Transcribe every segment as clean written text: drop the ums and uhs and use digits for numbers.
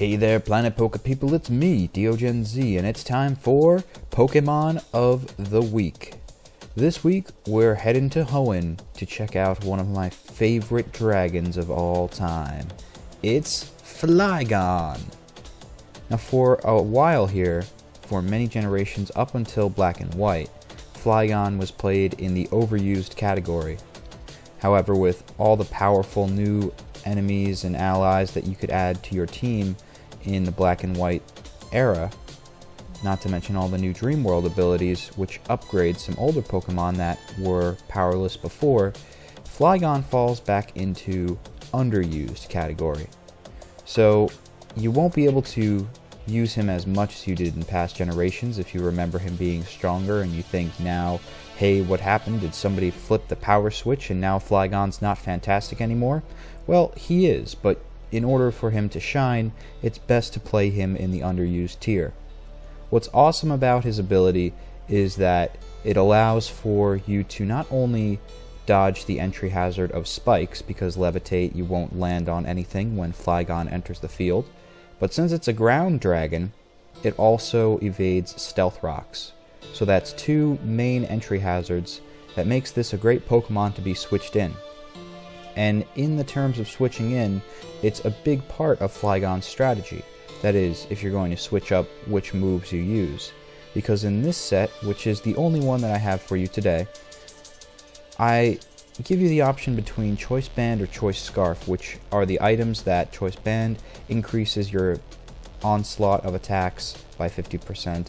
Hey there, Planet Poke people, it's me, DeogenZ, and it's time for Pokemon of the Week. This week, we're heading to Hoenn to check out one of my favorite dragons of all time. It's Flygon. Now for a while here, for many generations up until Black and White, Flygon was played in the overused category. However, with all the powerful new enemies and allies that you could add to your team in the Black and White era, not to mention all the new Dream World abilities which upgrade some older Pokemon that were powerless before, Flygon falls back into underused category. So you won't be able to use him as much as you did in past generations if you remember him being stronger and you think now, hey, what happened? Did somebody flip the power switch and now Flygon's not fantastic anymore? Well, he is, but in order for him to shine, it's best to play him in the underused tier. What's awesome about his ability is that it allows for you to not only dodge the entry hazard of spikes, because Levitate you won't land on anything when Flygon enters the field, but since it's a ground dragon, it also evades stealth rocks. So that's two main entry hazards that makes this a great Pokemon to be switched in. And in the terms of switching in, it's a big part of Flygon's strategy. That is, if you're going to switch up which moves you use. Because in this set, which is the only one that I have for you today, I give you the option between Choice Band or Choice Scarf, which are the items that Choice Band increases your onslaught of attacks by 50%,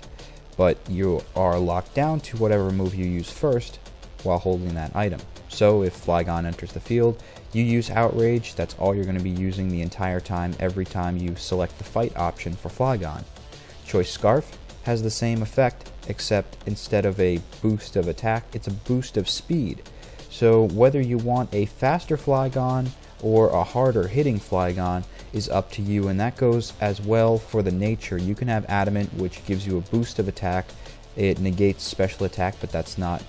but you are locked down to whatever move you use first while holding that item. So if Flygon enters the field, you use Outrage, that's all you're going to be using the entire time every time you select the fight option for Flygon. Choice Scarf has the same effect, except instead of a boost of attack, it's a boost of speed. So whether you want a faster Flygon or a harder hitting Flygon is up to you, and that goes as well for the nature. You can have Adamant, which gives you a boost of attack. It negates special attack, but that's not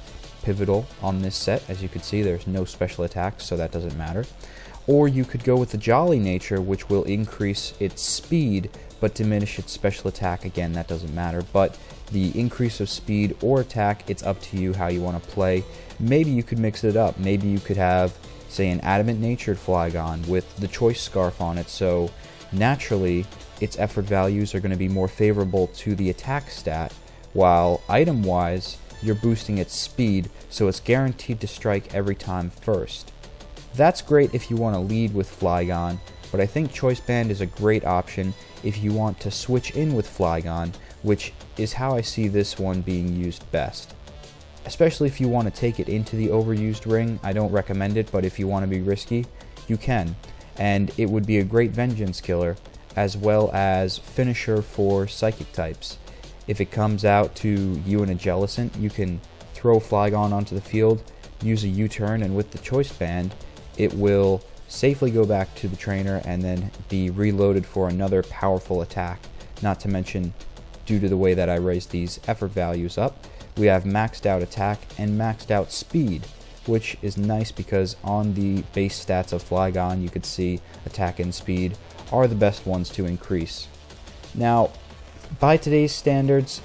pivotal on this set. As you can see, there's no special attacks, so that doesn't matter. Or you could go with the Jolly nature, which will increase its speed but diminish its special attack. Again, that doesn't matter, but the increase of speed or attack, it's up to you how you want to play. Maybe you could mix it up. Maybe you could have, say, an Adamant natured Flygon with the Choice Scarf on it, so naturally its effort values are going to be more favorable to the attack stat, while item wise you're boosting its speed, so it's guaranteed to strike every time first. That's great if you want to lead with Flygon, but I think Choice Band is a great option if you want to switch in with Flygon, which is how I see this one being used best. Especially if you want to take it into the overused ring. I don't recommend it, but if you want to be risky, you can. And it would be a great Vengeance killer, as well as finisher for Psychic types. If it comes out to you and a Jellicent, you can throw Flygon onto the field, use a U-turn, and with the Choice Band, it will safely go back to the trainer and then be reloaded for another powerful attack. Not to mention, due to the way that I raised these effort values up, we have maxed out attack and maxed out speed, which is nice because on the base stats of Flygon, you could see attack and speed are the best ones to increase. Now, by today's standards,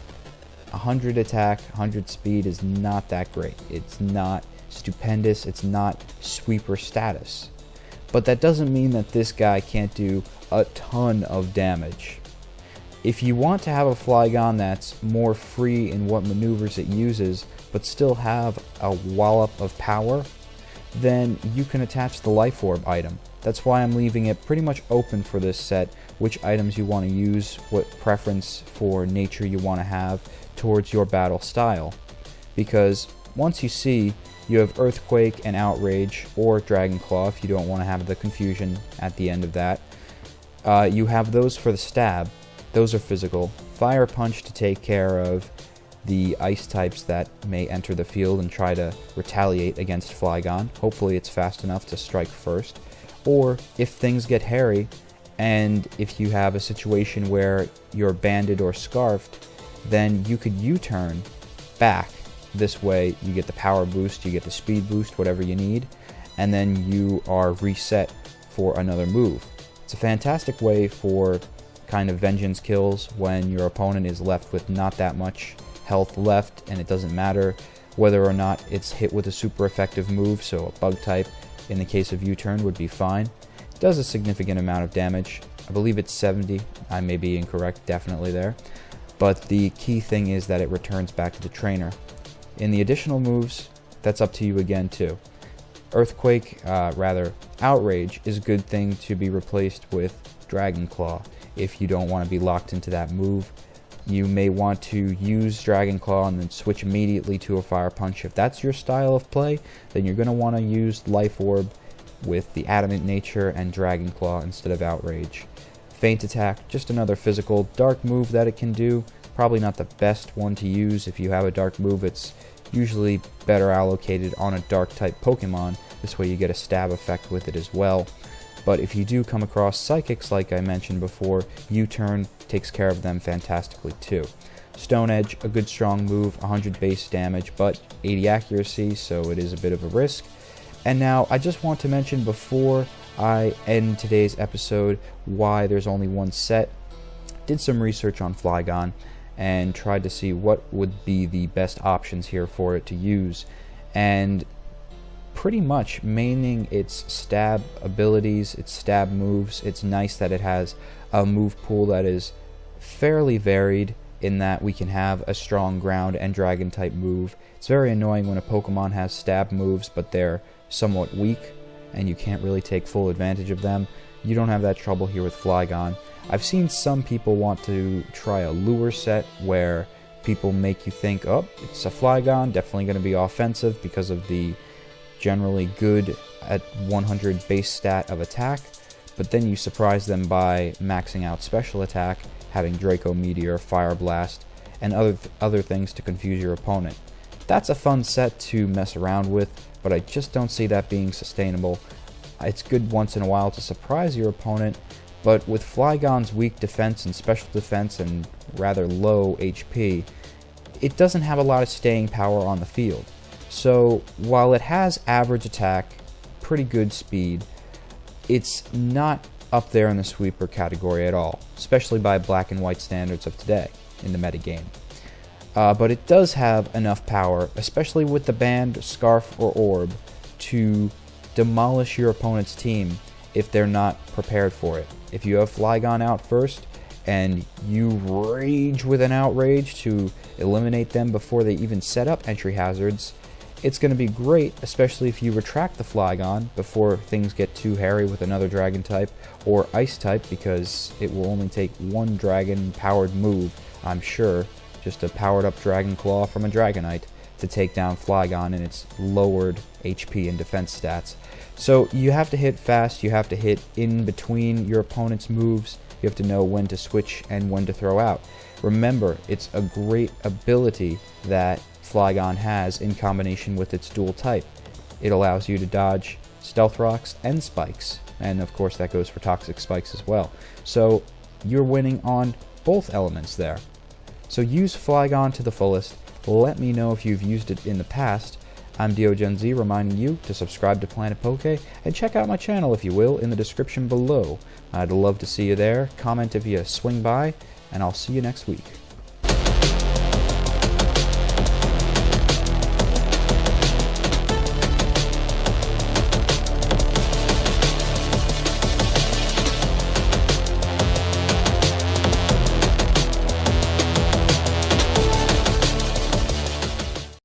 100 attack, 100 speed is not that great. It's not stupendous, it's not sweeper status. But that doesn't mean that this guy can't do a ton of damage. If you want to have a Flygon that's more free in what maneuvers it uses, but still have a wallop of power, then you can attach the Life Orb item. That's why I'm leaving it pretty much open for this set, which items you want to use, what preference for nature you want to have towards your battle style. Because once you see you have Earthquake and Outrage, or Dragon Claw if you don't want to have the confusion at the end of that, you have those for the stab. Those are physical. Fire Punch to take care of the ice types that may enter the field and try to retaliate against Flygon. Hopefully it's fast enough to strike first. Or if things get hairy, and if you have a situation where you're banded or scarfed, then you could U-turn back. This way you get the power boost, you get the speed boost, whatever you need, and then you are reset for another move. It's a fantastic way for kind of vengeance kills when your opponent is left with not that much health left, and it doesn't matter whether or not it's hit with a super effective move, so a bug type in the case of U-turn would be fine. It does a significant amount of damage. I believe it's 70, I may be incorrect, definitely there. But the key thing is that it returns back to the trainer. In the additional moves, that's up to you again too. Outrage is a good thing to be replaced with Dragon Claw if you don't want to be locked into that move. You may want to use Dragon Claw and then switch immediately to a Fire Punch. If that's your style of play, then you're going to want to use Life Orb with the Adamant Nature and Dragon Claw instead of Outrage. Feint Attack, just another physical dark move that it can do. Probably not the best one to use. If you have a dark move, it's usually better allocated on a dark type Pokemon. This way you get a stab effect with it as well. But if you do come across Psychics, like I mentioned before, U-turn takes care of them fantastically too. Stone Edge, a good strong move, 100 base damage, but 80 accuracy, so it is a bit of a risk. And now, I just want to mention before I end today's episode why there's only one set. Did some research on Flygon and tried to see what would be the best options here for it to use. And pretty much maining its stab abilities, its stab moves. It's nice that it has a move pool that is fairly varied in that we can have a strong ground and dragon type move. It's very annoying when a Pokemon has stab moves but they're somewhat weak and you can't really take full advantage of them. You don't have that trouble here with Flygon. I've seen some people want to try a lure set where people make you think, oh, it's a Flygon, definitely going to be offensive because of the generally good at 100 base stat of attack, but then you surprise them by maxing out special attack, having Draco Meteor, Fire Blast, and other things to confuse your opponent. That's a fun set to mess around with, but I just don't see that being sustainable. It's good once in a while to surprise your opponent, but with Flygon's weak defense and special defense and rather low HP, it doesn't have a lot of staying power on the field. So while it has average attack, pretty good speed, it's not up there in the sweeper category at all, especially by black and white standards of today in the metagame. But it does have enough power, especially with the Band, Scarf, or Orb, to demolish your opponent's team if they're not prepared for it. If you have Flygon out first, and you rage with an Outrage to eliminate them before they even set up entry hazards, it's going to be great, especially if you retract the Flygon before things get too hairy with another Dragon type or Ice type, because it will only take one Dragon-powered move, I'm sure, just a powered-up Dragon Claw from a Dragonite, to take down Flygon in its lowered HP and defense stats. So you have to hit fast, you have to hit in between your opponent's moves, you have to know when to switch and when to throw out. Remember, it's a great ability that Flygon has in combination with its dual type. It allows you to dodge Stealth Rocks and Spikes, and of course that goes for Toxic Spikes as well. So you're winning on both elements there. So use Flygon to the fullest. Let me know if you've used it in the past. I'm DeogenZ, reminding you to subscribe to Planet Poke and check out my channel, if you will, in the description below. I'd love to see you there. Comment if you swing by, and I'll see you next week.